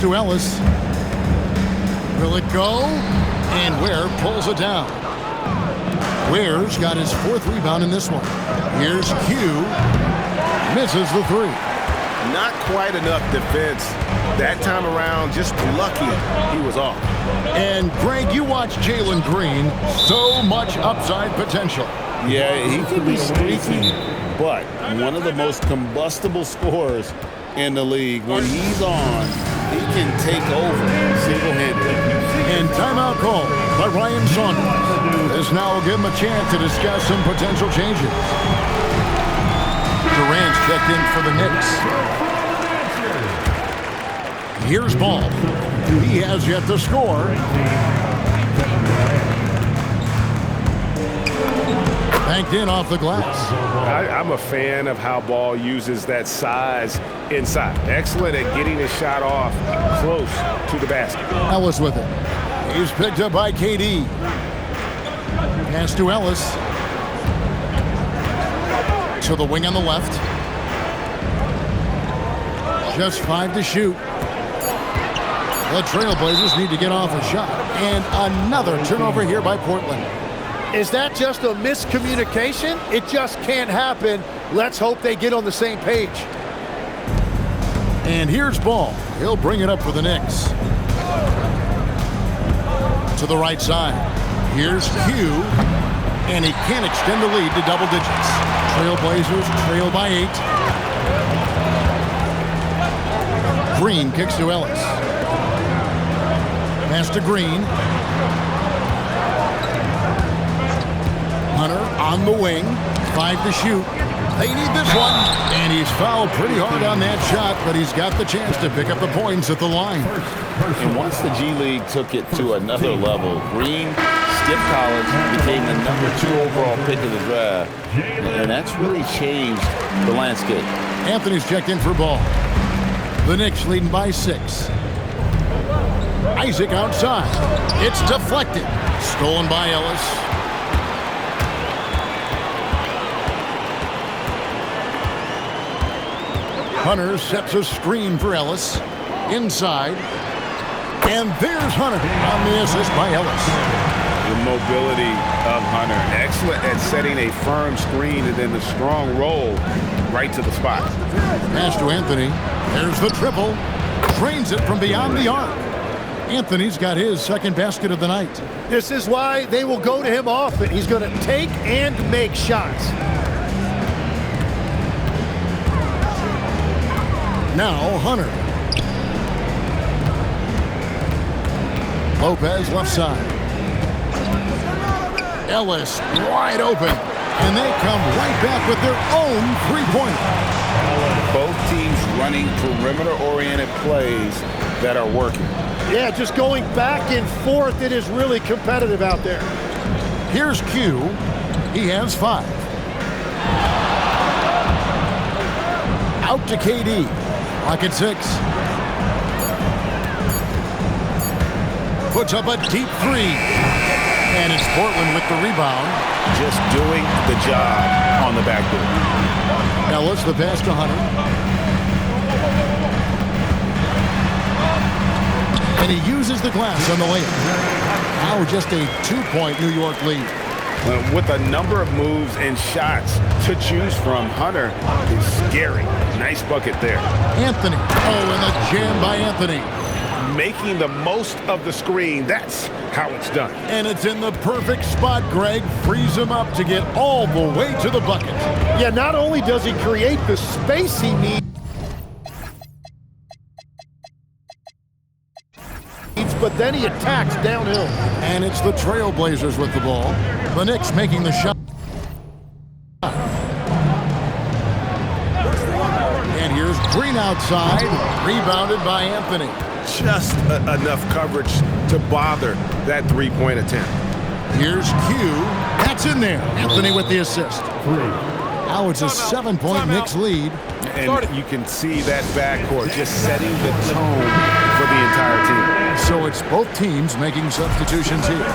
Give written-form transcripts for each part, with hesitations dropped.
to Ellis. Will it go? And Ware pulls it down. Ware's got his 4th rebound in this one. Here's Q. Misses the 3. Not quite enough defense that time around. Just lucky he was off. And Greg, you watch Jalen Green. So much upside potential. Yeah, he can be streaky, but one of the most combustible scorers in the league. When he's on, he can take over single-handedly. And timeout call by Ryan Saunders. This now will give him a chance to discuss some potential changes. Durant's checked in for the Knicks. Here's Ball. He has yet to score. Banked in off the glass. I'm a fan of how Ball uses that size inside. Excellent at getting his shot off close to the basket. Ellis with it. He's picked up by KD. Pass to Ellis. To the wing on the left. Just 5 to shoot. The Trailblazers need to get off a shot. And another turnover here by Portland. Is that just a miscommunication? It just can't happen. Let's hope they get on the same page. And here's Ball. He'll bring it up for the Knicks. To the right side. Here's Q. And he can't extend the lead to double digits. Trailblazers trail by 8. Green kicks to Ellis. Pass to Green. Hunter on the wing. 5 to shoot. They need this one. And he's fouled pretty hard on that shot, but he's got the chance to pick up the points at the line. And once the G League took it to another level, Green skipped college, became the #2 overall pick of the draft. And that's really changed the landscape. Anthony's checked in for Ball. The Knicks leading by 6. Isaac outside. It's deflected. Stolen by Ellis. Hunter sets a screen for Ellis. Inside. And there's Hunter on the assist by Ellis. The mobility of Hunter. Excellent at setting a firm screen and then the strong roll right to the spot. Pass to Anthony. There's the triple. Drains it from beyond the arc. Anthony's got his 2nd basket of the night. This is why they will go to him often. He's going to take and make shots. Now Hunter. Lopez left side. Ellis wide open. And they come right back with their own 3-pointer. Both teams running perimeter-oriented plays that are working. Yeah, just going back and forth. It is really competitive out there. Here's Q. He has 5. Out to KD. Clock at 6. Puts up a deep 3. And it's Portland with the rebound. Just doing the job on the backboard. Ellis, the pass to Hunter. And he uses the glass on the layup. Now just a 2-point New York lead. With a number of moves and shots to choose from, Hunter is scary. Nice bucket there. Anthony. Oh, and the jam by Anthony. Making the most of the screen. That's how it's done. And it's in the perfect spot, Greg. Frees him up to get all the way to the bucket. Yeah, not only does he create the space he needs, but then he attacks downhill. And it's the Trailblazers with the ball. The Knicks making the shot. And here's Green outside. Rebounded by Anthony. Just enough coverage to bother that 3-point attempt. Here's Q. That's in there. Anthony with the assist. Now it's a 7-point Knicks lead. And you can see that backcourt just setting the tone for the entire team. So it's both teams making substitutions here.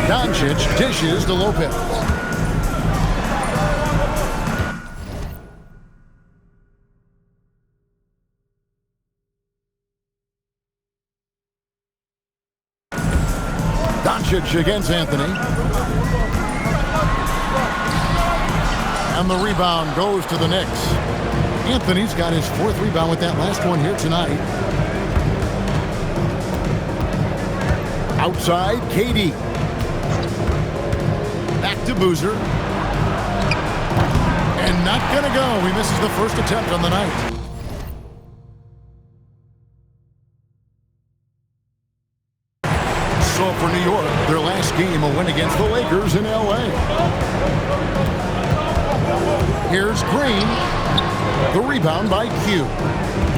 Doncic dishes to Lopez. Doncic against Anthony. And the rebound goes to the Knicks. Anthony's got his 4th rebound with that last one here tonight. Outside, KD. Back to Boozer. And not gonna go. He misses the first attempt on the night. So for New York, their last game will win against the Lakers in LA. Here's Green. The rebound by Q.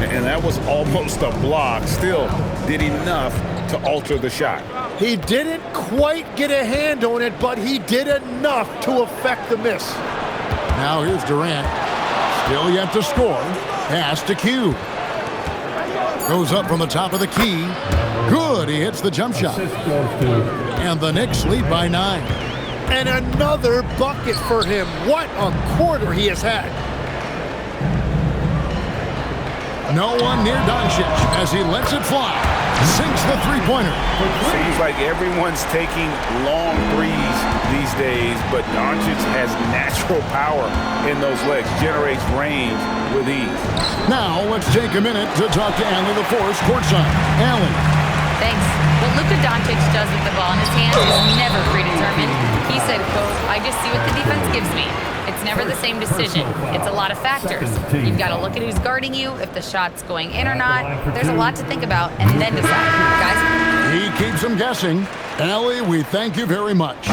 And that was almost a block. Still did enough to alter the shot. He didn't quite get a hand on it, but he did enough to affect the miss. Now here's Durant. Still yet to score. Pass to Q. Goes up from the top of the key. Good. He hits the jump shot. And the Knicks lead by 9. And another bucket for him. What a quarter he has had. No one near Doncic as he lets it fly. Sinks the three-pointer. Seems like everyone's taking long threes these days, but Doncic has natural power in those legs, generates range with ease. Now let's take a minute to talk to Allie LaForce courtside. Allie. Thanks. What Luka Doncic does with the ball in his hand is never predetermined. He said, quote, "I just see what the defense gives me. It's never the same decision. It's a lot of factors. You've got to look at who's guarding you, if the shot's going in or not. There's a lot to think about, and then decide." Guys? He keeps him guessing. Allie, we thank you very much.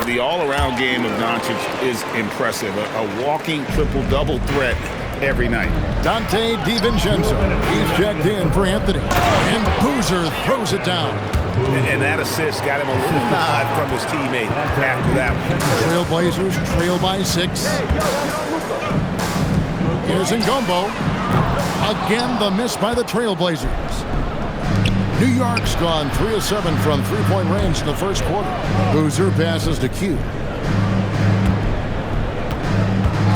The all-around game of Doncic is impressive. A walking triple-double threat every night. Dante DiVincenzo. He's checked in for Anthony. And Boozer throws it down. And that assist got him a little nod from his teammate after that one. Trailblazers trail by 6. Here's Ngombo. Again, the miss by the Trailblazers. New York's gone 3 of 7 from three-point range in the first quarter. Boozer passes to Q.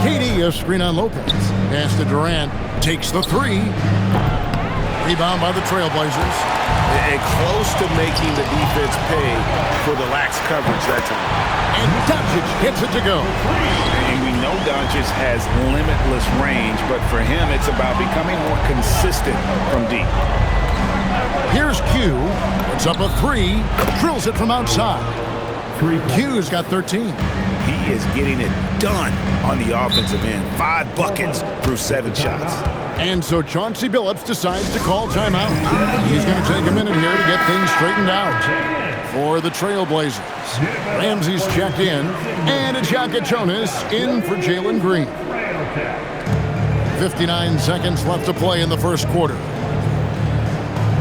KD, a screen on Lopez. Pass to Durant. Takes the 3. Rebound by the Trailblazers. And close to making the defense pay for the lax coverage that time. And Doncic gets it to go. And we know Doncic has limitless range, but for him, it's about becoming more consistent from deep. Here's Q. It's up a 3. Drills it from outside. Q's got 13. He is getting it done on the offensive end. 5 buckets through 7 shots. And so Chauncey Billups decides to call timeout. He's going to take a minute here to get things straightened out. For the Trailblazers, Ramsey's checked in, and Jonas in for Jalen Green. 59 seconds left to play in the first quarter.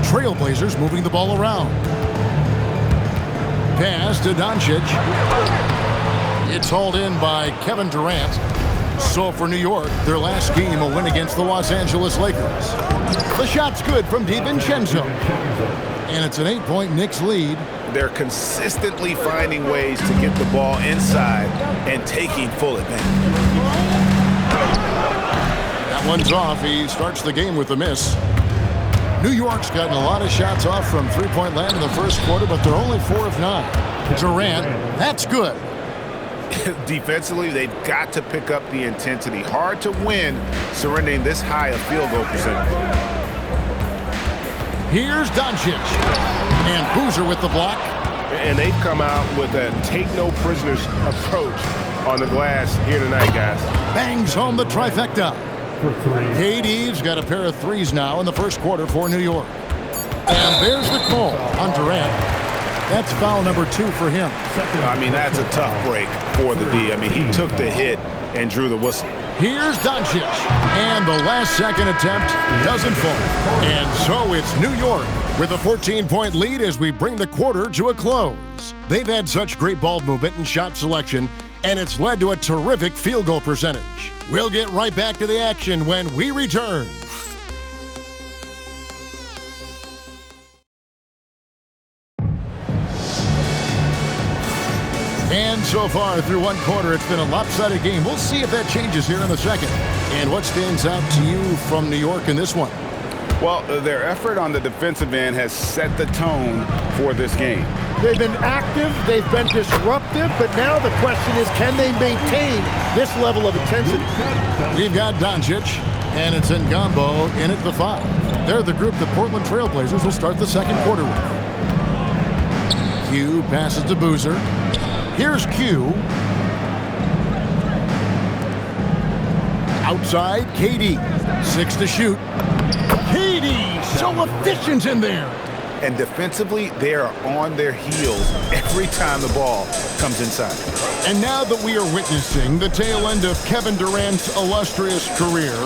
Trailblazers moving the ball around. Pass to Doncic. It's hauled in by Kevin Durant. So for New York, their last game will win against the Los Angeles Lakers. The shot's good from DiVincenzo. And it's an 8-point Knicks lead. They're consistently finding ways to get the ball inside and taking full advantage. That one's off. He starts the game with a miss. New York's gotten a lot of shots off from three-point land in the first quarter, but they're only 4 of 9. Durant, that's good. Defensively, they've got to pick up the intensity. Hard to win surrendering this high a field goal percentage. Here's Doncic. And Boozer with the block. And they've come out with a take-no-prisoners approach on the glass here tonight, guys. Bangs home the trifecta. KD's got a pair of 3s now in the first quarter for New York. And there's the call on Durant. That's foul number 2 for him. I mean, that's a tough break for the D. I mean, he took the hit and drew the whistle. Here's Doncic. And the last second attempt doesn't fall. And so it's New York with a 14-point lead as we bring the quarter to a close. They've had such great ball movement and shot selection, and it's led to a terrific field goal percentage. We'll get right back to the action when we return. so far through one quarter. It's been a lopsided game. We'll see if that changes here in the second. And what stands out to you from New York in this one? Well, their effort on the defensive end has set the tone for this game. They've been active, they've been disruptive, but now the question is, can they maintain this level of intensity? We've got Doncic, and it's Ngombo in at the 5. They're the group the Portland Trailblazers will start the second quarter with. Q passes to Boozer. Here's Q. Outside, KD. 6 to shoot. KD, so efficient in there. And defensively, they are on their heels every time the ball comes inside. And now that we are witnessing the tail end of Kevin Durant's illustrious career,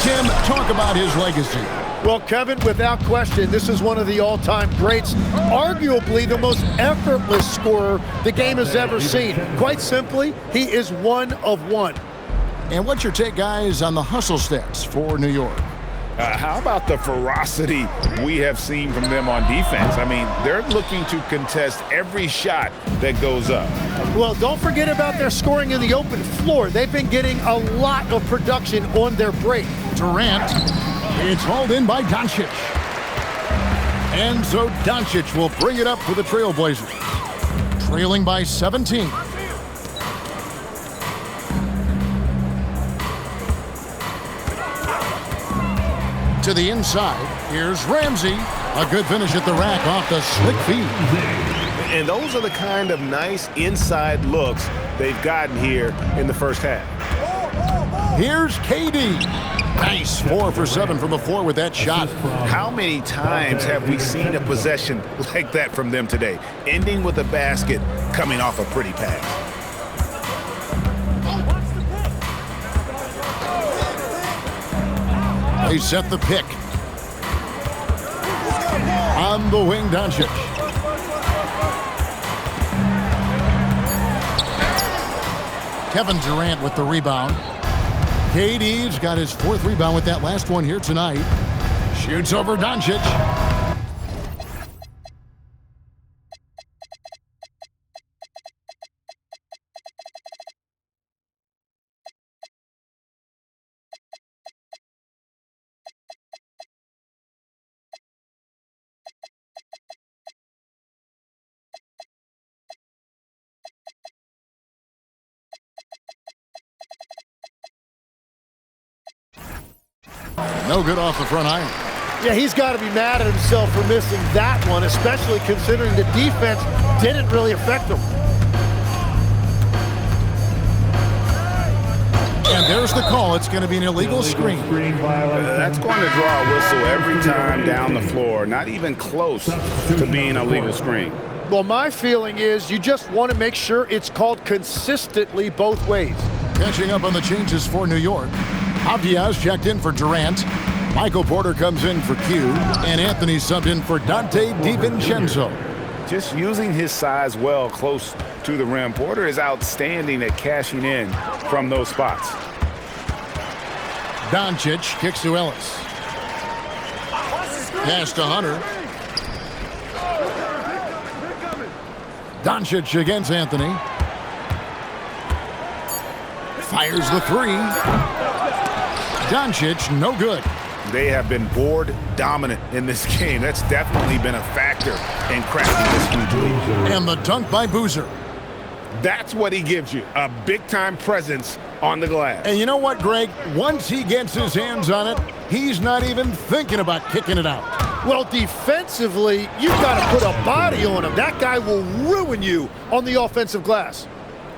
Tim, talk about his legacy. Well, Kevin, without question, this is one of the all-time greats, arguably the most effortless scorer the game has ever seen. Quite simply, he is one of one. And what's your take, guys, on the hustle stats for New York? How about the ferocity we have seen from them on defense? I mean, they're looking to contest every shot that goes up. Well, don't forget about their scoring in the open floor. They've been getting a lot of production on their break. Durant, it's hauled in by Doncic. And so Doncic will bring it up for the Trailblazers. Trailing by 17. To the inside, here's Ramsey. A good finish at the rack off the slick feed. And those are the kind of nice inside looks they've gotten here in the first half. Here's KD. Nice 4 for 7 from the floor with that shot. How many times have we seen a possession like that from them today, ending with a basket coming off a pretty pass? They set the pick. On the wing, Doncic. Kevin Durant with the rebound. KD's got his 4th rebound with that last one here tonight. Shoots over Doncic. No good off the front iron. Yeah, he's got to be mad at himself for missing that one, especially considering the defense didn't really affect him. And there's the call. It's going to be an illegal screen. That's going to draw a whistle every time down the floor. Not even close to being a legal screen. Well, my feeling is you just want to make sure it's called consistently both ways. Catching up on the changes for New York. Abdiaz checked in for Durant. Michael Porter comes in for Q. And Anthony subbed in for Dante DiVincenzo. Just using his size well close to the rim. Porter is outstanding at cashing in from those spots. Doncic kicks to Ellis. Pass to Hunter. Doncic against Anthony. Fires the 3. Doncic, no good. They have been board dominant in this game. That's definitely been a factor in cracking this huge lead. And the dunk by Boozer. That's what he gives you, a big-time presence on the glass. And you know what, Greg? Once he gets his hands on it, he's not even thinking about kicking it out. Well, defensively, you've got to put a body on him. That guy will ruin you on the offensive glass.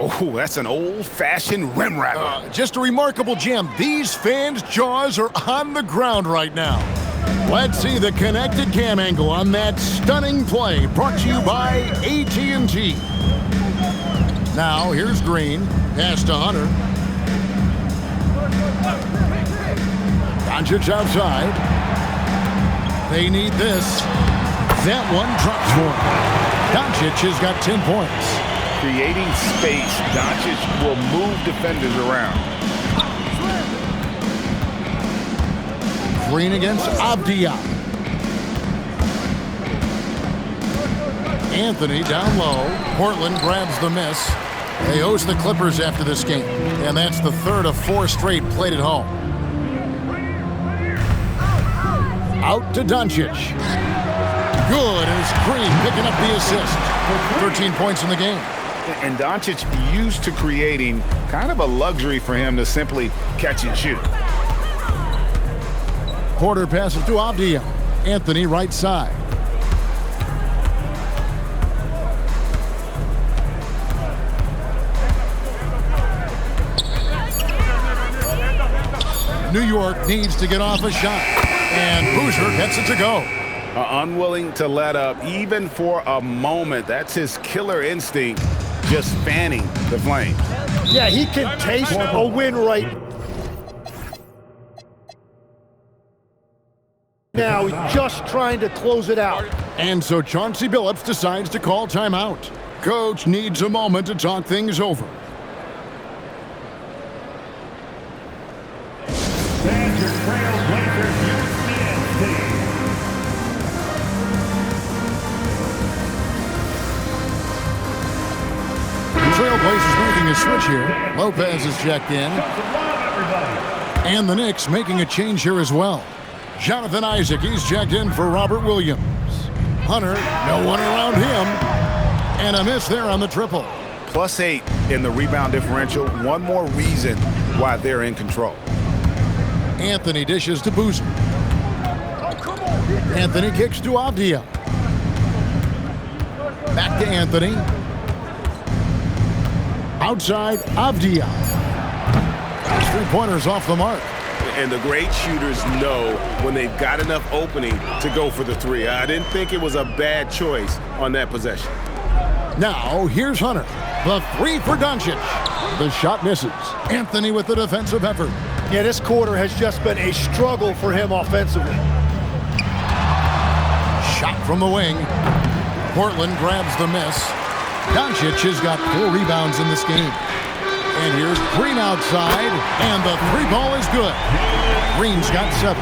Oh, that's an old-fashioned rim rattler. Just a remarkable gem. These fans' jaws are on the ground right now. Let's see the connected cam angle on that stunning play, brought to you by AT&T. Now, here's Green. Pass to Hunter. Doncic outside. They need this. That one drops for him. Doncic has got 10 points. Creating space, Doncic will move defenders around. Green against Abdiya. Anthony down low. Portland grabs the miss. They host the Clippers after this game, and that's the third of 4 straight played at home. Out to Doncic. Good, and it's Green picking up the assist. 13 points in the game. And Doncic used to creating kind of a luxury for him to simply catch and shoot. Porter passes to Avdia. Anthony right side. New York needs to get off a shot. And Boozer gets it to go. Unwilling to let up even for a moment. That's his killer instinct, just fanning the flame. Yeah, he can taste a win right now, just trying to close it out. And so Chauncey Billups decides to call timeout. Coach needs a moment to talk things over. Trailblazers making a switch here. Lopez is checked in. And the Knicks making a change here as well. Jonathan Isaac, he's checked in for Robert Williams. Hunter, no one around him. And a miss there on the triple. +8 in the rebound differential. One more reason why they're in control. Anthony dishes to Boozer. Anthony kicks to Avdia. Back to Anthony. Outside, Avdia. His 3-pointers off the mark. And the great shooters know when they've got enough opening to go for the 3. I didn't think it was a bad choice on that possession. Now, here's Hunter. The 3 for Doncic. The shot misses. Anthony with the defensive effort. Yeah, this quarter has just been a struggle for him offensively. Shot from the wing. Portland grabs the miss. Doncic has got 4 rebounds in this game. And here's Green outside, and the 3 ball is good. Green's got 7.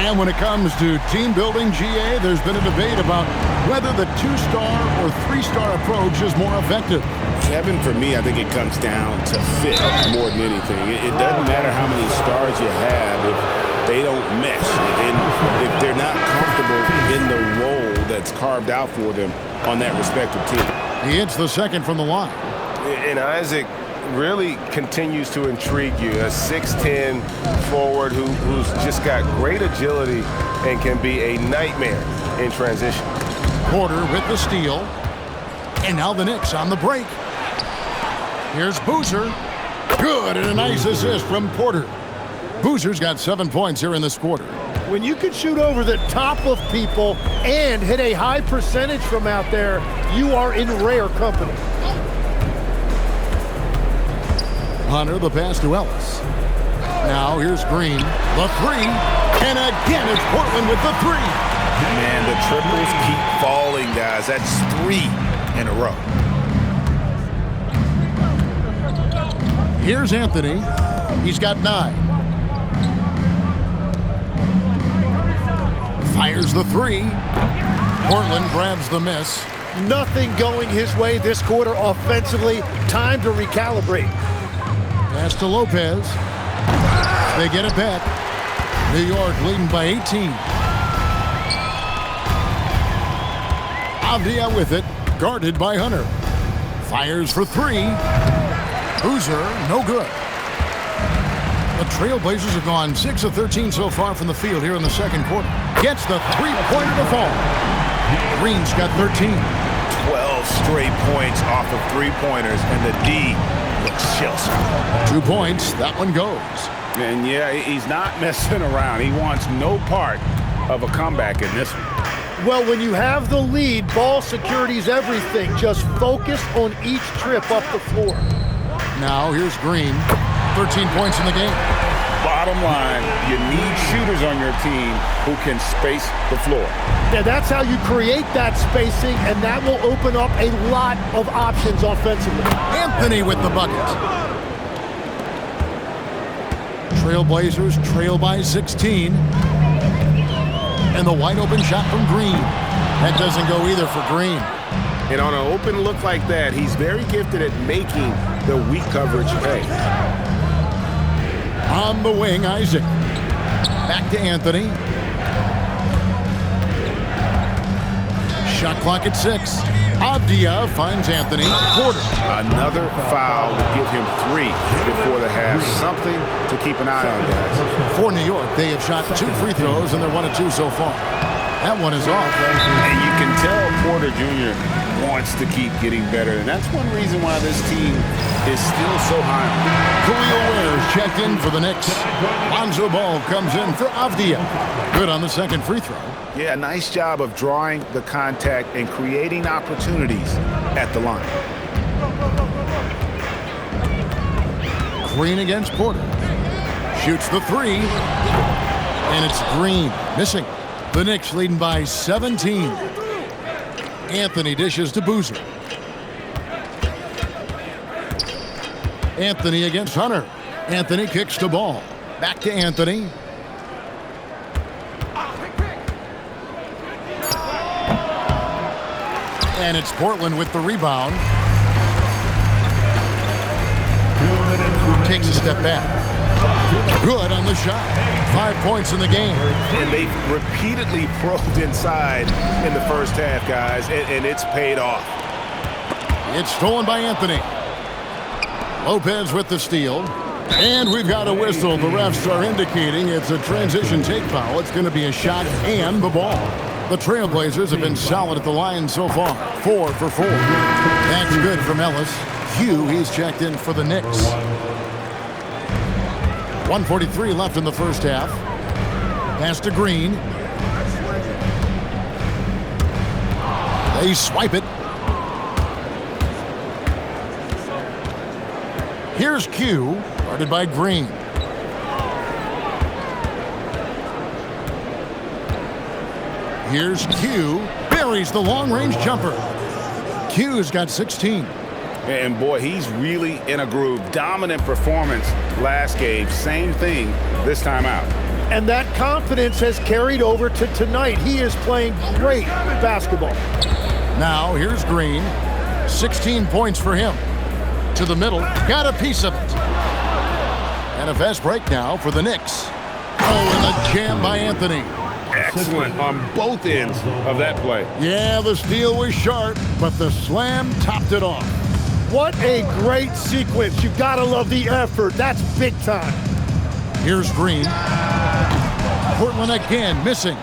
And when it comes to team building, GA, there's been a debate about whether the 2-star or 3-star approach is more effective. Kevin, for me, I think it comes down to fit more than anything. It doesn't matter how many stars you have if they don't mesh. And if they're not comfortable in the role that's carved out for them on that respective team. He hits the second from the line. And Isaac really continues to intrigue you. A 6'10 forward who's just got great agility and can be a nightmare in transition. Porter with the steal. And now the Knicks on the break. Here's Boozer. Good, and a nice assist from Porter. Boozer's got 7 points here in this quarter. When you can shoot over the top of people and hit a high percentage from out there, you are in rare company. Hunter, the pass to Ellis. Now here's Green. The 3. And again, it's Portland with the 3. Man, the triples keep falling, guys. That's 3 in a row. Here's Anthony. He's got 9. Fires the 3. Portland grabs the miss. Nothing going his way this quarter offensively. Time to recalibrate. Pass to Lopez. They get it back. New York leading by 18. Avdia with it, guarded by Hunter. Fires for 3. Boozer, no good. The Trailblazers have gone 6 of 13 so far from the field here in the second quarter. Gets the 3-pointer to fall. Green's got 13. 12 straight points off of 3-pointers, and the D looks shell-shocked. 2 points, that one goes. And yeah, he's not messing around. He wants no part of a comeback in this one. Well, when you have the lead, ball security is everything. Just focus on each trip up the floor. Now here's Green. 13 points in the game. Bottom line, you need shooters on your team who can space the floor. Yeah, that's how you create that spacing, and that will open up a lot of options offensively. Anthony with the bucket. Trailblazers trail by 16. And the wide open shot from Green. That doesn't go either for Green. And on an open look like that, he's very gifted at making the weak coverage pay. On the wing, Isaac. Back to Anthony. Shot clock at 6. Avdia finds Anthony. Porter. Another foul will give him 3 before the half. Something to keep an eye on, guys. For New York, they have shot 2 free throws, and they're 1 of 2 so far. That one is off. And you can tell Porter Jr. wants to keep getting better, and that's one reason why this team is still so high. Khalil Ware's checked in for the Knicks. Lonzo Ball comes in for Avdia. Good on the second free throw. Yeah, nice job of drawing the contact and creating opportunities at the line. Green against Porter. Shoots the 3. And it's Green missing. The Knicks leading by 17. Anthony dishes to Boozer. Anthony against Hunter. Anthony kicks the ball. Back to Anthony. And it's Portland with the rebound. Takes a step back. Good on the shot. 5 points in the game. And they've repeatedly probed inside in the first half, guys, and it's paid off. It's stolen by Anthony. Lopez with the steal. And we've got a whistle. The refs are indicating it's a transition take foul. It's going to be a shot and the ball. The Trailblazers have been solid at the line so far. 4 for 4. That's good from Ellis. Hugh, he's checked in for the Knicks. 1:43 left in the first half. Pass to Green. They swipe it. Here's Q, guarded by Green. Here's Q, buries the long-range jumper. Q's got 16. And boy, he's really in a groove. Dominant performance last game. Same thing this time out. And that confidence has carried over to tonight. He is playing great basketball. Now, here's Green. 16 points for him. To the middle, got a piece of it. And a fast break now for the Knicks. Oh, and a jam by Anthony. Excellent on both ends of that play. Yeah, the steal was sharp, but the slam topped it off. What a great sequence. You've got to love the effort. That's big time. Here's Green. Portland again missing.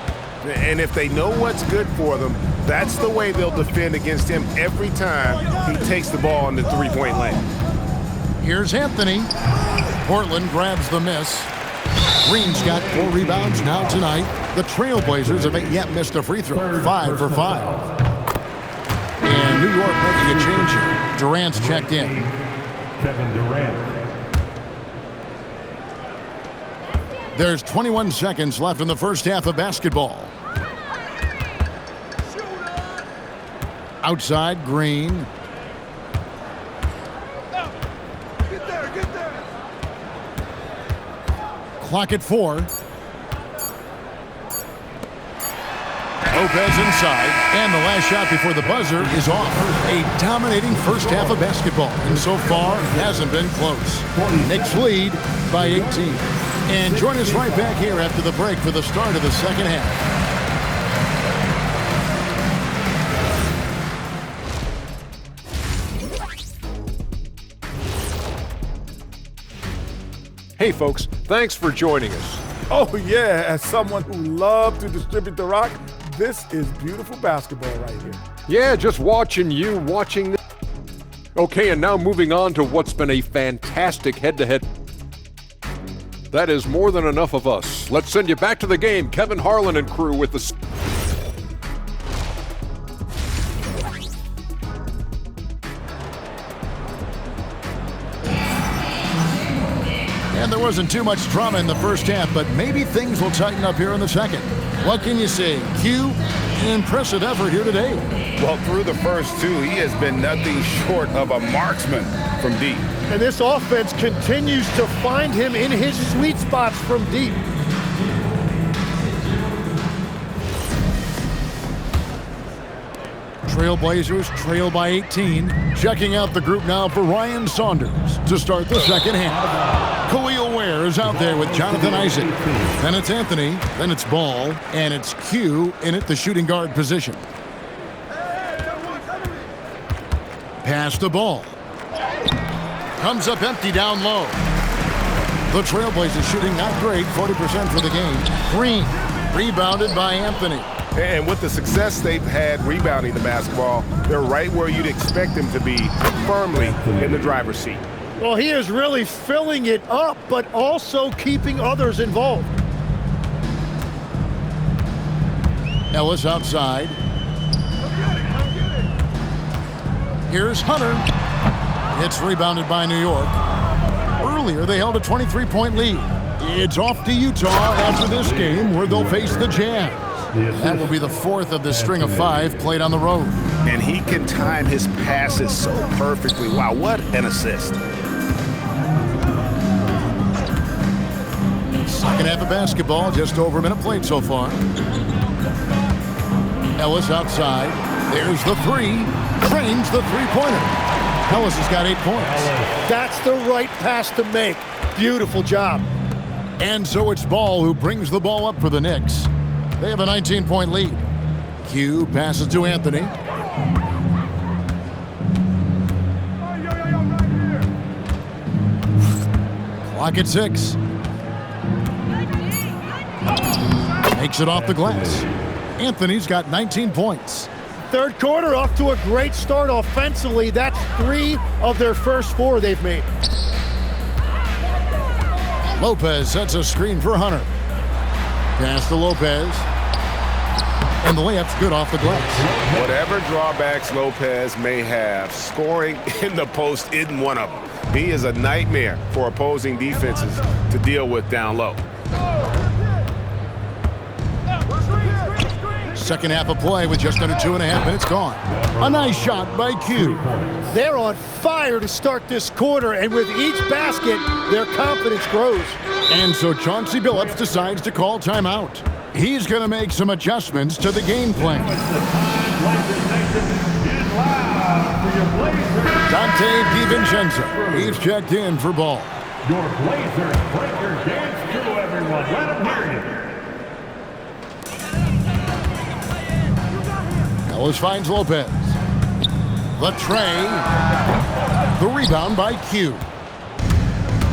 And if they know what's good for them, that's the way they'll defend against him every time he takes the ball in the three-point lane. Here's Anthony. Portland grabs the miss. Green's got 4 rebounds now tonight. The Trailblazers haven't yet missed a free throw. 5 for 5. And New York making a change here. Durant's checked in. Kevin Durant. There's 21 seconds left in the first half of basketball. Outside, Green. Clock at 4. Lopez inside, and the last shot before the buzzer is off. A dominating first half of basketball, and so far hasn't been close. Knicks lead by 18. And join us right back here after the break for the start of the second half. Hey folks, thanks for joining us. Oh yeah, as someone who loves to distribute the rock, this is beautiful basketball right here. Yeah, just watching you watching this. Okay, and now moving on to what's been a fantastic head-to-head. That is more than enough of us. Let's send you back to the game. Kevin Harlan and crew with the... And there wasn't too much drama in the first half, but maybe things will tighten up here in the second. What can you say? Q, an impressive effort here today. Well, through the first 2, he has been nothing short of a marksman from deep. And this offense continues to find him in his sweet spots from deep. Trailblazers trail by 18. Checking out the group now for Ryan Saunders to start the second half. Khalil Ware is out there with Jonathan Isaac. Then it's Anthony, then it's Ball, and it's Q in at the shooting guard position. Pass the ball. Comes up empty down low. The Trailblazers shooting not great, 40% for the game. Green, rebounded by Anthony. And with the success they've had rebounding the basketball, they're right where you'd expect them to be, firmly in the driver's seat. Well, he is really filling it up, but also keeping others involved. Ellis outside. Here's Hunter. It's rebounded by New York. Earlier, they held a 23-point lead. It's off to Utah after this game, where they'll face the Jazz. That will be the fourth of the string of 5 played on the road. And he can time his passes so perfectly. Wow, what an assist. Second half of basketball, just over a minute played so far. Ellis outside. There's the 3. Cranes the three-pointer. Ellis has got 8 points. That's the right pass to make. Beautiful job. And so it's Ball who brings the ball up for the Knicks. They have a 19-point lead. Q passes to Anthony. Clock at 6. Makes it off the glass. Anthony's got 19 points. Third quarter off to a great start offensively. That's 3 of their first 4 they've made. Lopez sets a screen for Hunter. Pass to Lopez. And the layup's good off the glass. Whatever drawbacks Lopez may have, scoring in the post isn't one of them. He is a nightmare for opposing defenses to deal with down low. Second half of play with just under 2.5 minutes gone. A nice shot by Q. They're on fire to start this quarter, and with each basket, their confidence grows. And so Chauncey Billups decides to call timeout. He's going to make some adjustments to the game plan. Dante DiVincenzo. He's checked in for Ball. Your Blazers break your dance crew, everyone. Let them hear you. Ellis finds Lopez. The tray. The rebound by Q.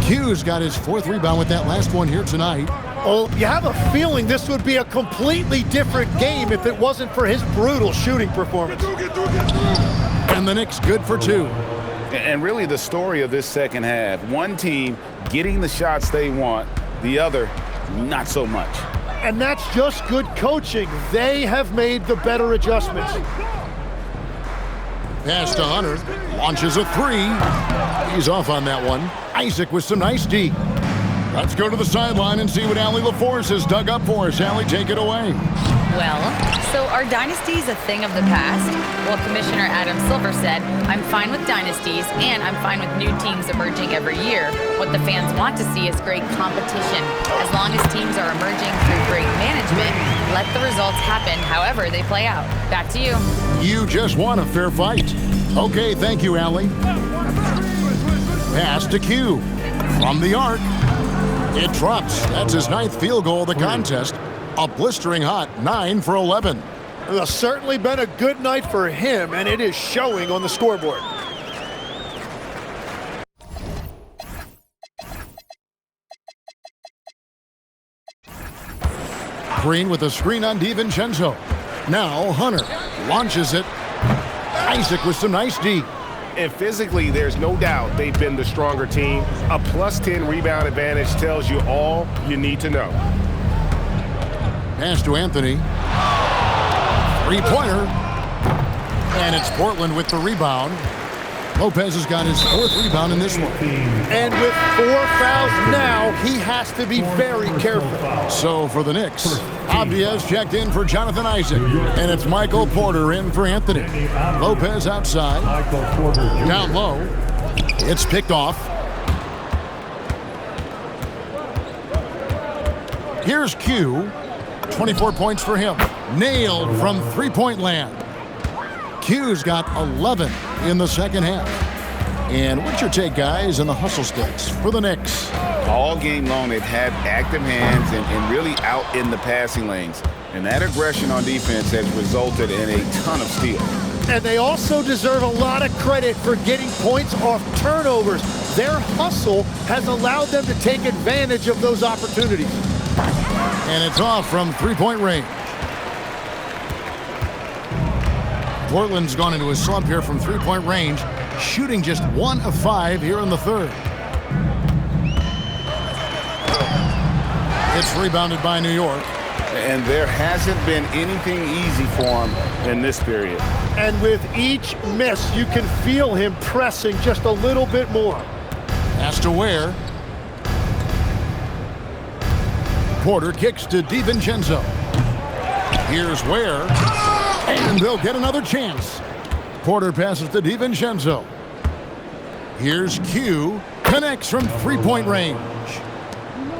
Q's got his 4th rebound with that last one here tonight. Oh, you have a feeling this would be a completely different game if it wasn't for his brutal shooting performance. And the Knicks good for 2. And really the story of this second half, one team getting the shots they want, the other not so much. And that's just good coaching. They have made the better adjustments. Pass to Hunter. Launches a 3. He's off on that one. Isaac with some nice D. Let's go to the sideline and see what Allie LaForce has dug up for us. Allie, take it away. Well, so are dynasties a thing of the past? Well, Commissioner Adam Silver said, I'm fine with dynasties and I'm fine with new teams emerging every year. What the fans want to see is great competition. As long as teams are emerging through great management, let the results happen however they play out. Back to you. You just won a fair fight. Okay, thank you, Allie. Pass to Q. From the arc. It drops. That's his 9th field goal of the contest. A blistering hot 9 for 11. It's certainly been a good night for him, and it is showing on the scoreboard. Green with a screen on DiVincenzo. Now Hunter launches it. Isaac with some nice D. And physically, there's no doubt they've been the stronger team. A +10 rebound advantage tells you all you need to know. Pass to Anthony. 3-pointer. And it's Portland with the rebound. Lopez has got his 4th rebound in this one. And with 4 fouls now, he has to be very careful. So for the Knicks, Abiez checked in for Jonathan Isaac. And it's Michael Porter in for Anthony. Lopez outside. Down low. It's picked off. Here's Q. 24 points for him. Nailed from 3-point land. Q's got 11 in the second half. And what's your take, guys, in the hustle sticks for the Knicks? All game long, they've had active hands and really out in the passing lanes. And that aggression on defense has resulted in a ton of steals. And they also deserve a lot of credit for getting points off turnovers. Their hustle has allowed them to take advantage of those opportunities. And it's off from three-point range. Portland's gone into a slump here from three-point range, shooting just 1 of 5 here in the third. It's rebounded by New York. And there hasn't been anything easy for him in this period. And with each miss, you can feel him pressing just a little bit more. Has to Ware. Porter kicks to DiVincenzo. Here's Ware. And they'll get another chance. Porter passes to DiVincenzo. Here's Q. Connects from three-point range.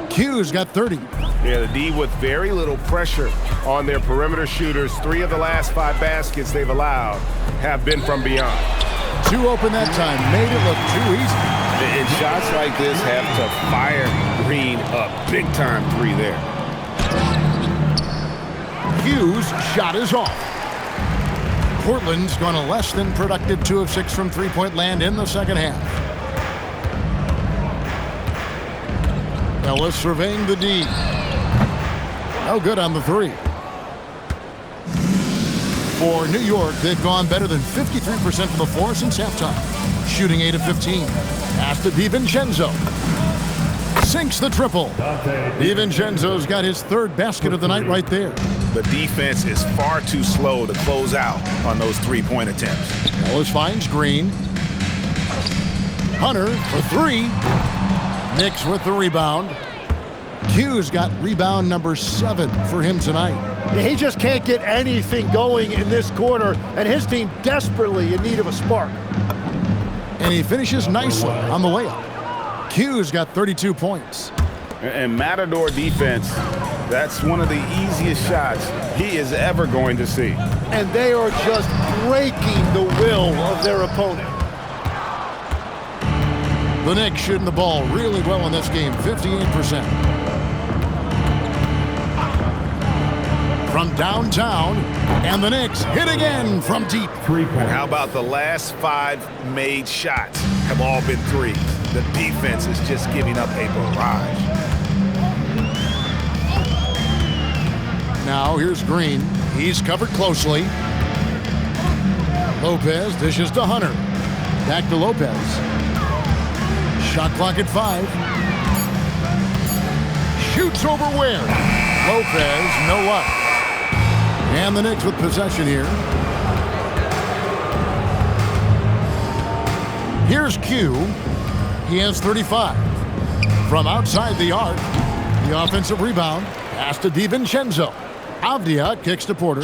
Q's got 30. Yeah, the D with very little pressure on their perimeter shooters. 3 of the last 5 baskets they've allowed have been from beyond. 2 open that time. Made it look too easy. And shots like this have to fire Green up. Big-time 3 there. Q's shot is off. Portland's gone a less than productive 2 of 6 from three-point land in the second half. Ellis surveying the D. No good on the 3. For New York, they've gone better than 53% from the floor since halftime, shooting 8 of 15. Pass to DiVincenzo. Sinks the triple. DiVincenzo's got his 3rd basket of the night right there. The defense is far too slow to close out on those three-point attempts. Ellis finds Green. Hunter for 3. Knicks with the rebound. Q's got rebound number 7 for him tonight. He just can't get anything going in this quarter, and his team desperately in need of a spark. And he finishes nicely on the layup. Q's got 32 points. And Matador defense, that's one of the easiest shots he is ever going to see. And they are just breaking the will of their opponent. The Knicks shooting the ball really well in this game, 58%. From downtown, and the Knicks hit again from deep. And how about the last 5 made shots have all been 3s? The defense is just giving up a barrage. Now here's Green. He's covered closely. Lopez dishes to Hunter. Back to Lopez. Shot clock at 5. Shoots over Ware. Lopez, no luck. And the Knicks with possession here. Here's Q. He has 35. From outside the arc, the offensive rebound. Pass to DiVincenzo. Avdia kicks to Porter.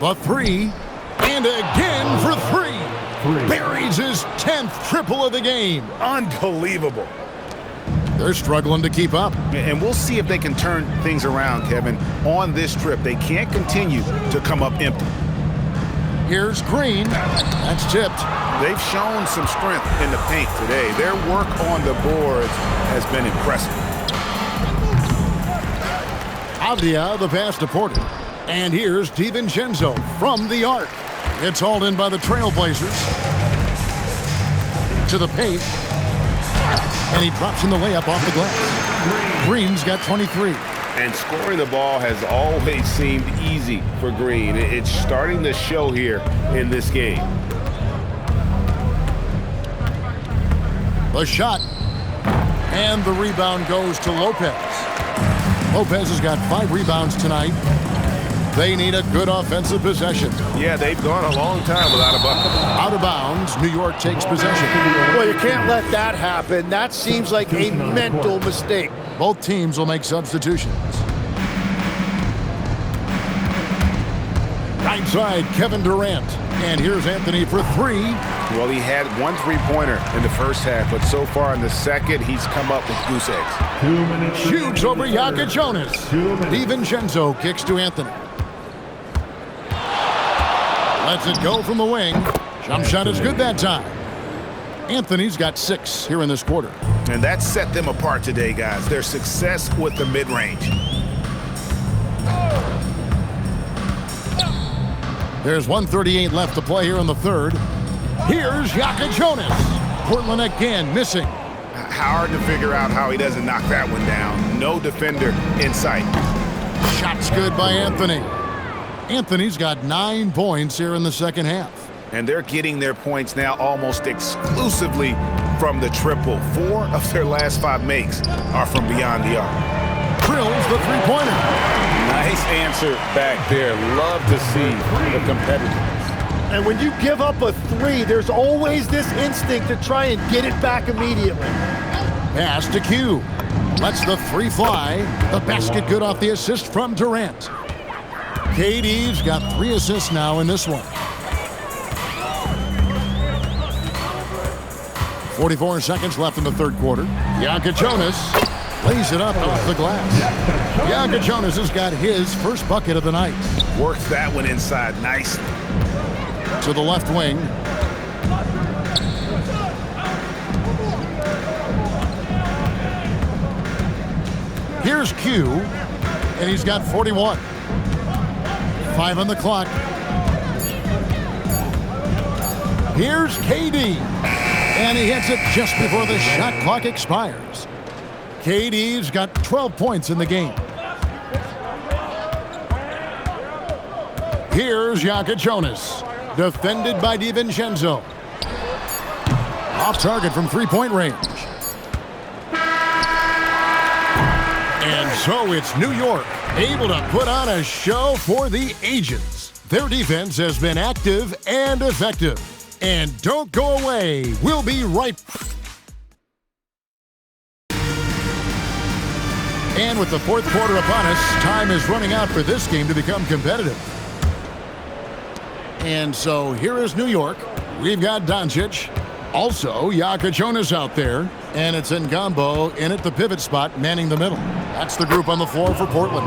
The 3. And again for 3. Buries his 10th triple of the game. Unbelievable. They're struggling to keep up. And we'll see if they can turn things around, Kevin, on this trip. They can't continue to come up empty. Here's Green. That's tipped. They've shown some strength in the paint today. Their work on the boards has been impressive. Avdia, the pass to Porter. And here's DiVincenzo from the arc. It's hauled in by the Trailblazers. To the paint. And he drops in the layup off the glass. Green's got 23. And scoring the ball has always seemed easy for Green. It's starting to show here in this game. The shot. And the rebound goes to Lopez. Lopez has got 5 rebounds tonight. They need a good offensive possession. Yeah, they've gone a long time without a bucket. Out of bounds, New York takes possession. Well, you can't let that happen. That seems like a mental mistake. Both teams will make substitutions. Right side, Kevin Durant. And here's Anthony for 3. Well, he had 1 3-pointer in the first half, but so far in the second, he's come up with goose eggs. Shoots over Jokic. DiVincenzo kicks to Anthony. Lets it go from the wing. Jump shot is good that time. Anthony's got 6 here in this quarter. And that set them apart today, guys. Their success with the mid-range. There's 1:38 left to play here in the third. Here's Yaka Jonas. Portland again missing. Hard to figure out how he doesn't knock that one down. No defender in sight. Shot's good by Anthony. Anthony's got 9 points here in the second half. And they're getting their points now almost exclusively from the triple. 4 of their last 5 makes are from beyond the arc. Drills the three-pointer. Nice answer back there. Love to see the competitiveness. And when you give up a 3, there's always this instinct to try and get it back immediately. Pass to Q. Lets the 3 fly. The basket good off the assist from Durant. KD's got 3 assists now in this one. 44 seconds left in the third quarter. Yaka Jonas lays it up off the glass. Yaka Jonas has got his first bucket of the night. Works that one inside nicely. To the left wing. Here's Q, and he's got 41. 5 on the clock. Here's KD, and he hits it just before the shot clock expires. KD's got 12 points in the game. Here's Yaka Jonas, defended by DiVincenzo. Off target from three-point range. And so it's New York, able to put on a show for the ages. Their defense has been active and effective. And don't go away. We'll be right back. And with the fourth quarter upon us, time is running out for this game to become competitive. And so here is New York. We've got Doncic. Also, Yaka Jonas out there. And it's Ngombo in at the pivot spot, manning the middle. That's the group on the floor for Portland.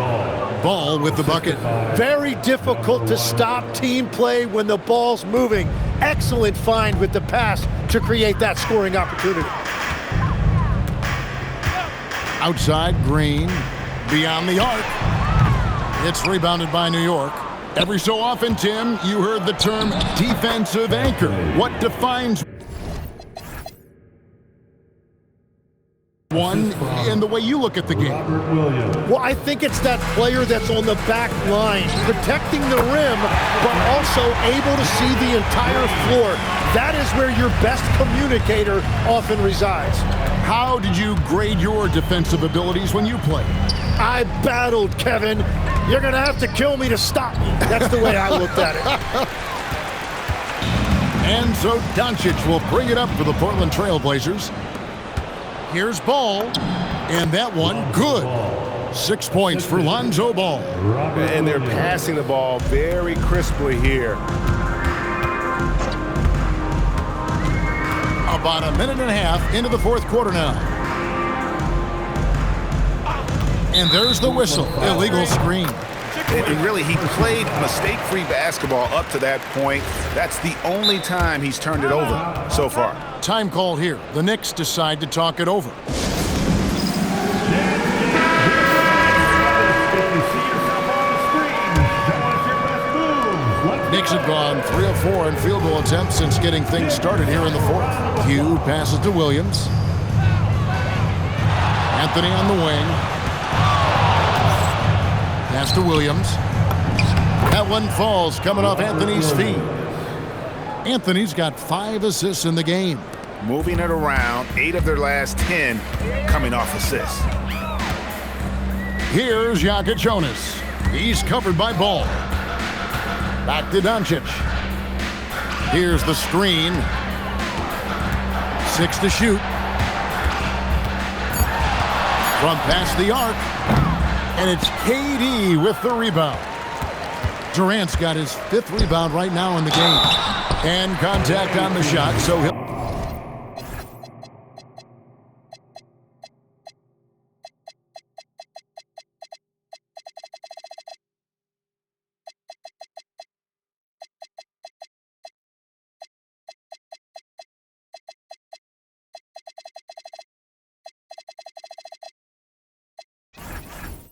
Ball with the bucket. Very difficult to stop team play when the ball's moving. Excellent find with the pass to create that scoring opportunity. Outside, Green. Beyond the arc. It's rebounded by New York. Every so often, Tim, you heard the term defensive anchor. What defines one in the way you look at the game? Well, I think it's that player that's on the back line, protecting the rim, but also able to see the entire floor. That is where your best communicator often resides. How did you grade your defensive abilities when you played? I battled, Kevin. You're going to have to kill me to stop me. That's the way I looked at it. And so Doncic will bring it up for the Portland Trail Blazers. Here's Ball, and that one good. 6 points for Lonzo Ball. And they're passing the ball very crisply here. About a minute and a half into the fourth quarter now. And there's the whistle. Illegal screen. And really, he played mistake-free basketball up to that point. That's the only time he's turned it over so far. Time call here. The Knicks decide to talk it over. Knicks have gone 3 of 4 in field goal attempts since getting things started here in the fourth. Hugh passes to Williams. Anthony on the wing. Pass to Williams. That one falls coming off Anthony's feet. Anthony's got 5 assists in the game. Moving it around, 8 of their last 10 coming off assists. Here's Yaka Jonas. He's covered by Ball. Back to Doncic. Here's the screen. 6 to shoot. From past the arc. And it's KD with the rebound. Durant's got his 5th rebound right now in the game. And contact on the shot, so he'll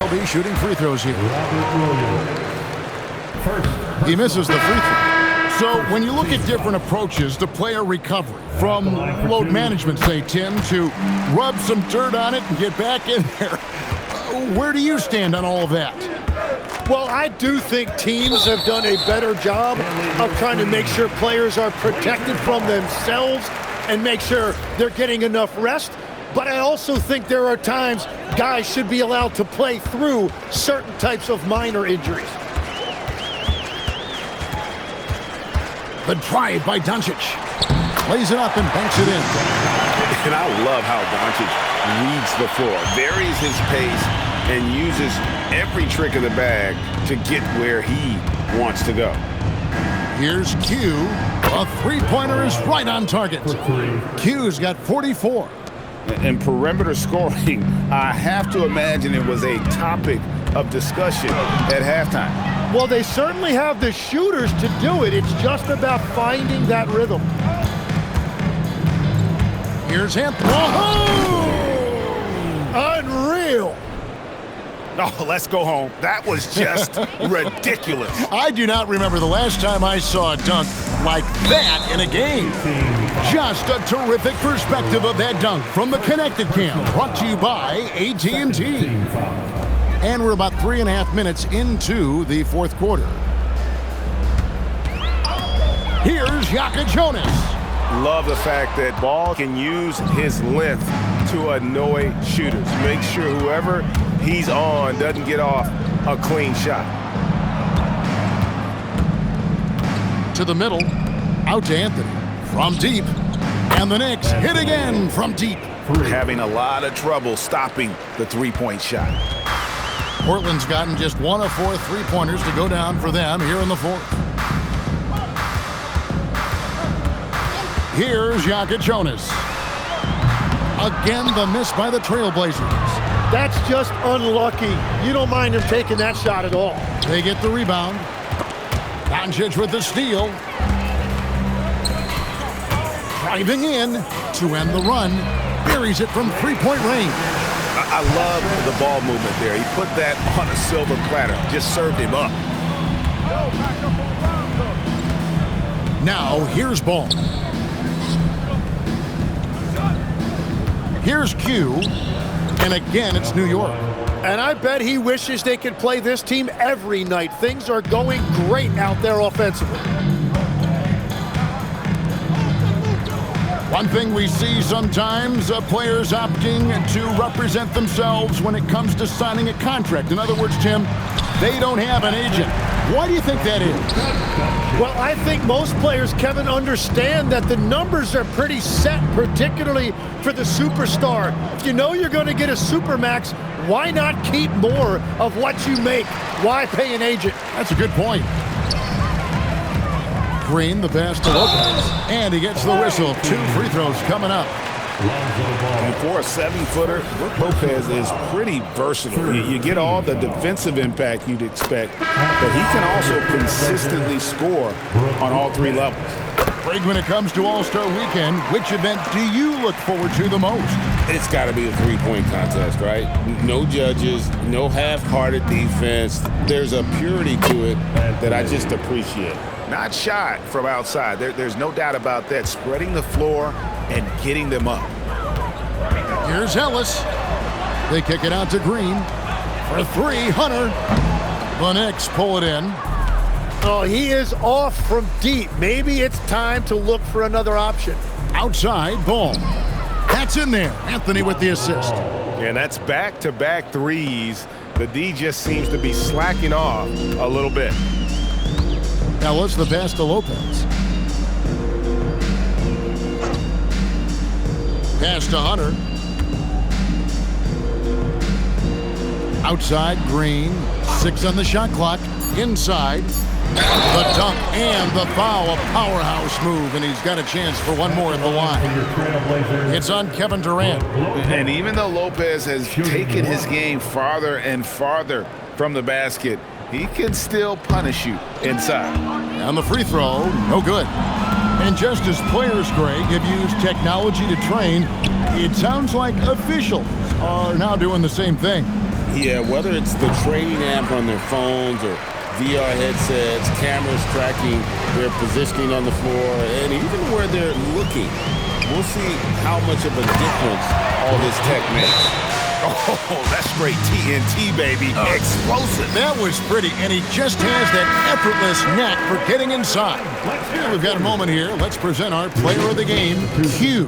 He'll be shooting free throws here. He misses the free throw. So when you look at different approaches to player recovery, from load management, say, Tim, to rub some dirt on it and get back in there, where do you stand on all of that? Well, I do think teams have done a better job of trying to make sure players are protected from themselves and make sure they're getting enough rest. But I also think there are times guys should be allowed to play through certain types of minor injuries. The drive by Doncic. Lays it up and banks it in. And I love how Doncic reads the floor, varies his pace, and uses every trick of the bag to get where he wants to go. Here's Q. A three-pointer is right on target. Q's got 44. And perimeter scoring, I have to imagine it was a topic of discussion at halftime. Well, they certainly have the shooters to do it. It's just about finding that rhythm. Here's Anthony. Oh! Unreal. Oh, let's go home. That was just ridiculous. I do not remember the last time I saw a dunk like that in a game. Just a terrific perspective of that dunk from the Connected Cam, brought to you by AT&T. And we're about 3.5 minutes into the fourth quarter. Here's Yaka Jonas. Love the fact that Ball can use his length to annoy shooters. Make sure whoever he's on doesn't get off a clean shot. To the middle, out to Anthony. From deep. And the Knicks hit again from deep. Having a lot of trouble stopping the three-point shot. Portland's gotten just 1 of 4 three-pointers to go down for them here in the fourth. Here's Yaka Jonas. Again, the miss by the Trailblazers. That's just unlucky. You don't mind him taking that shot at all. They get the rebound. Doncic with the steal. Driving in to end the run. Buries it from three-point range. I love the ball movement there. He put that on a silver platter. Just served him up. Now, here's Ball. Here's Q. And again, it's New York. And I bet he wishes they could play this team every night. Things are going great out there offensively. One thing we see sometimes, players opting to represent themselves when it comes to signing a contract. In other words, Tim, they don't have an agent. Why do you think that is? Well, I think most players, Kevin, understand that the numbers are pretty set, particularly for the superstar. If you know you're going to get a supermax, why not keep more of what you make? Why pay an agent? That's a good point. Green, the pass to Lopez. And he gets the whistle. 2 free throws coming up. And for a 7-footer, Lopez is pretty versatile. You get all the defensive impact you'd expect, but he can also consistently score on all 3 levels. Greg, when it comes to All-Star Weekend, which event do you look forward to the most? It's got to be a 3-point contest, right? No judges, no half-hearted defense. There's a purity to it that I just appreciate. Not shot from outside. There's no doubt about that. Spreading the floor and getting them up. Here's Ellis. They kick it out to Green. For 3, Hunter. The Knicks pull it in. Oh, he is off from deep. Maybe it's time to look for another option. Outside, Ball. That's in there. Anthony with the assist. And that's back-to-back threes. The D just seems to be slacking off a little bit. Ellis, the pass to Lopez. Pass to Hunter. Outside, Green. 6 on the shot clock. Inside. The dunk and the foul. A powerhouse move, and he's got a chance for one more at the line. It's on Kevin Durant. And even though Lopez has taken his game farther and farther from the basket, he can still punish you inside. On the free throw, no good. And just as players, Greg, have used technology to train, it sounds like officials are now doing the same thing. Yeah, whether it's the training app on their phones or VR headsets, cameras tracking their positioning on the floor, and even where they're looking, we'll see how much of a difference all this tech makes. Oh, that's straight TNT, baby. Explosive. That was pretty, and he just has that effortless knack for getting inside. And we've got a moment here. Let's present our player of the game, Q.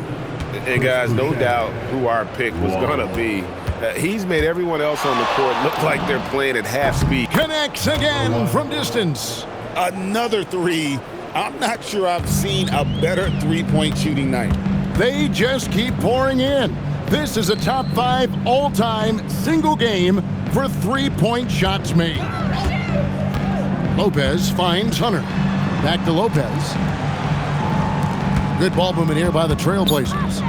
And guys, no doubt who our pick was going to be. He's made everyone else on the court look like they're playing at half speed. Connects again from distance. Another three. I'm not sure I've seen a better three-point shooting night. They just keep pouring in. This is a top 5 all-time single game for three-point shots made. Lopez finds Hunter. Back to Lopez. Good ball movement here by the Trailblazers.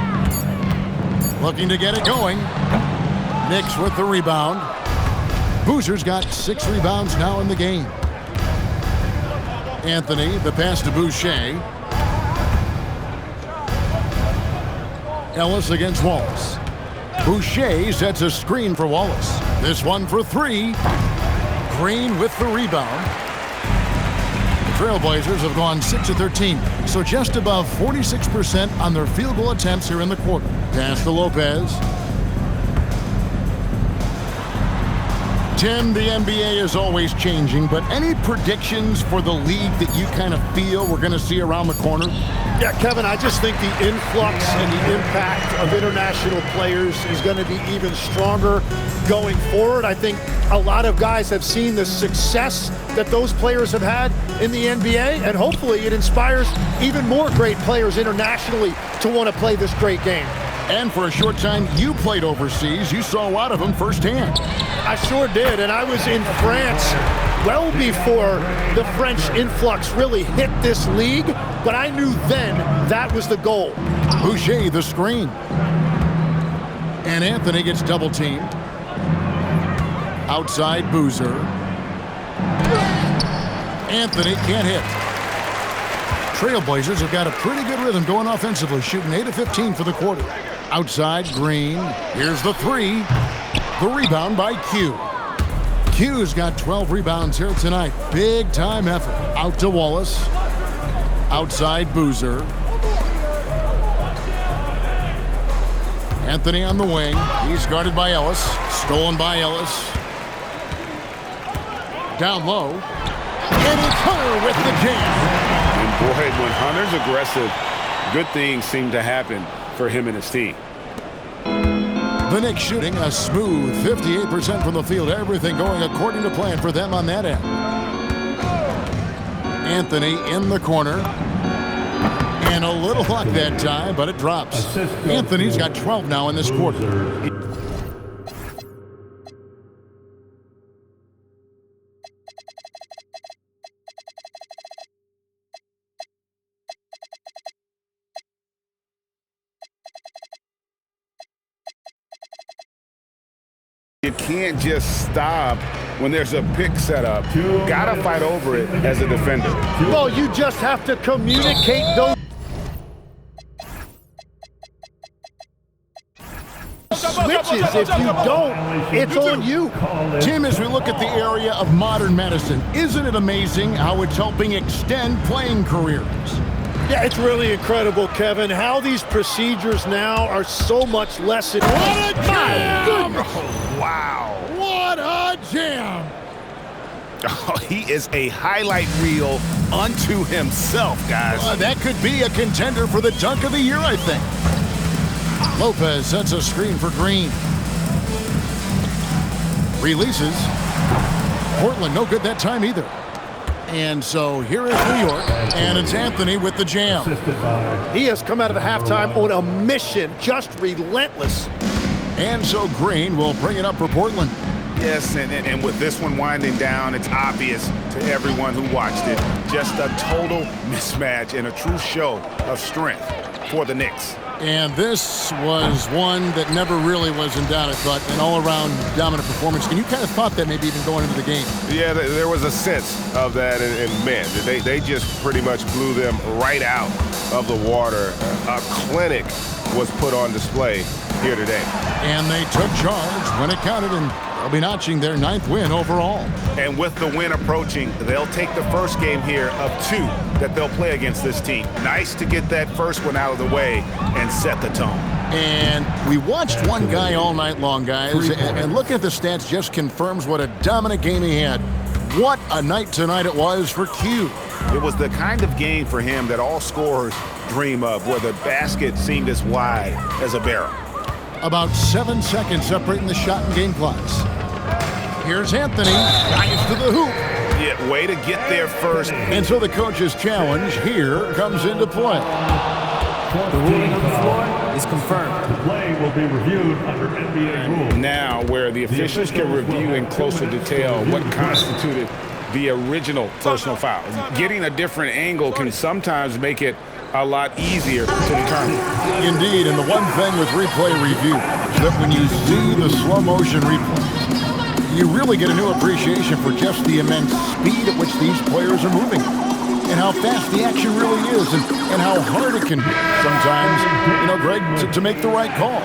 Looking to get it going. Knicks with the rebound. Boozer's got 6 rebounds now in the game. Anthony, the pass to Boucher. Ellis against Wallace. Boucher sets a screen for Wallace. This one for 3. Green with the rebound. The Trailblazers have gone 6 of 13, so just above 46% on their field goal attempts here in the quarter. Pass to Lopez. Tim, the NBA is always changing, but any predictions for the league that you kind of feel we're going to see around the corner? Yeah, Kevin, I just think the influx and the impact of international players is going to be even stronger going forward. I think a lot of guys have seen the success that those players have had in the NBA, and hopefully it inspires even more great players internationally to want to play this great game. And for a short time, you played overseas. You saw a lot of them firsthand. I sure did, and I was in France well before the French influx really hit this league, but I knew then that was the goal. Boucher the screen. And Anthony gets double teamed. Outside Boozer. Anthony can't hit. Trailblazers have got a pretty good rhythm going offensively, shooting 8 of 15 for the quarter. Outside Green. Here's the 3. The rebound by Q. Q's got 12 rebounds here tonight. Big time effort. Out to Wallace. Outside Boozer. Anthony on the wing. He's guarded by Ellis. Stolen by Ellis. Down low. And it's Hunter with the jam. And boy, when Hunter's aggressive, good things seem to happen for him and his team. The Knicks shooting a smooth 58% from the field. Everything going according to plan for them on that end. Anthony in the corner. And a little luck that time, but it drops. Anthony's got 12 now in this quarter. You can't just stop when there's a pick set up. Gotta fight over it as a defender. Well, you just have to communicate those switches. If you don't, it's on you. Tim, as we look at the area of modern medicine, isn't it amazing how it's helping extend playing careers? Yeah, it's really incredible, Kevin, how these procedures now are so much less. What a jam! Wow. What a jam! Oh, he is a highlight reel unto himself, guys. That could be a contender for the dunk of the year, I think. Lopez sets a screen for Green. Releases. Portland no good that time either. And so here is New York, and it's Anthony with the jam. He has come out of the halftime on a mission, just relentless. And so Green will bring it up for Portland. Yes, and with this one winding down, it's obvious to everyone who watched it. Just a total mismatch and a true show of strength for the Knicks. And this was one that never really was in doubt, I thought, an all-around dominant performance. And you kind of thought that maybe even going into the game. Yeah, there was a sense of that, and man, they just pretty much blew them right out of the water. A clinic was put on display here today. And they took charge when it counted, and They'll be notching their 9th win overall. And with the win approaching, they'll take the first game here of 2 that they'll play against this team. Nice to get that first one out of the way and set the tone. And we watched one guy all night long, guys, and looking at the stats just confirms what a dominant game he had. What a night tonight it was for Q. It was the kind of game for him that all scorers dream of, where the basket seemed as wide as a barrel. About 7 seconds separating the shot and game clocks. Here's Anthony, drives to the hoop. Yeah, way to get there first. And so the coach's challenge here comes into play. The ruling on the floor is confirmed. The play will be reviewed under NBA rules. Now, where the officials can review in closer detail what constituted the original personal foul. Getting a different angle can sometimes make it a lot easier to determine. Indeed, and the one thing with replay review is that when you see the slow motion replay, you really get a new appreciation for just the immense speed at which these players are moving, and how fast the action really is, and how hard it can be sometimes, Greg, to make the right call.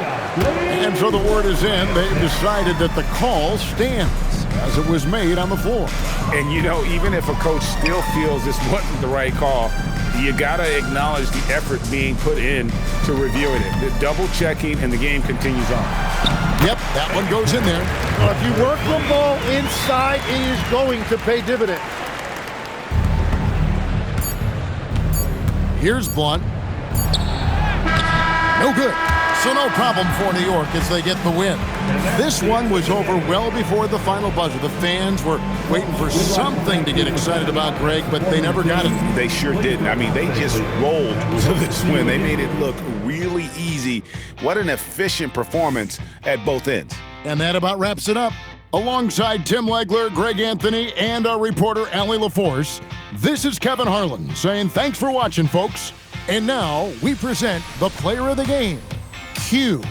And so the word is in. They've decided that the call stands as it was made on the floor. And, even if a coach still feels this wasn't the right call, you got to acknowledge the effort being put in to reviewing it. The double checking, and the game continues on. Yep, that one goes in there. Well, if you work the ball inside, it is going to pay dividends. Here's Blunt. No good. So no problem for New York as they get the win. This one was over well before the final buzzer. The fans were waiting for something to get excited about, Greg, but they never got it. They sure didn't. I mean, they just rolled to this win. They made it look really easy. What an efficient performance at both ends. And that about wraps it up. Alongside Tim Legler, Greg Anthony, and our reporter, Allie LaForce, this is Kevin Harlan saying thanks for watching, folks. And now we present the player of the game, Q.